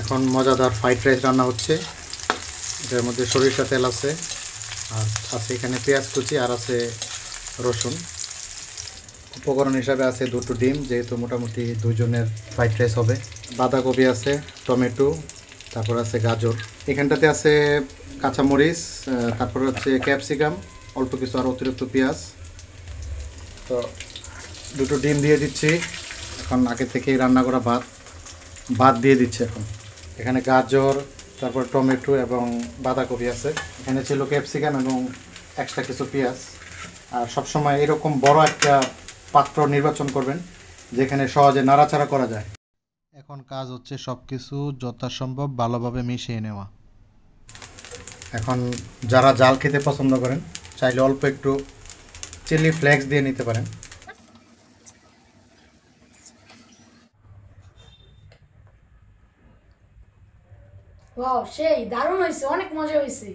এখন মজাদার fried rice রান্না হচ্ছে। এটার মধ্যে সরিষা তেল আছে, আর আছে এখানে পেঁয়াজ কুচি, আর আছে রসুন। উপকরণ হিসাবে আছে দুটো ডিম, যেহেতু মোটামুটি দুজনের ফ্রাইড রাইস হবে। বাঁধাকপি আছে, টমেটো, তারপর আছে গাজর, এখানটাতে আছে কাঁচামরিচ, তারপর হচ্ছে ক্যাপসিকাম, অল্প কিছু আর অতিরিক্ত পেঁয়াজ। তো দুটো ডিম দিয়ে দিচ্ছি। এখন আগে থেকেই রান্না করা ভাত দিয়ে দিচ্ছে। এখন এখানে গাজর, তারপর টমেটো এবং বাঁধাকপি আছে। এখানে ছিল ক্যাপসিকাম এবং এক্সট্রা কিছু পেঁয়াজ। আর সবসময় এরকম বড় একটা পাত্র নির্বাচন করবেন যেখানে সহজে নাড়াচাড়া করা যায়। এখন কাজ হচ্ছে সব কিছু যথাসম্ভব ভালোভাবে মিশিয়ে নেওয়া। এখন যারা জাল খেতে পছন্দ করেন চাইলে অল্প একটু চিলি ফ্লেক্স দিয়ে নিতে পারেন। ওয়াও, সেই দারুণ হয়েছে, অনেক মজা হয়েছে।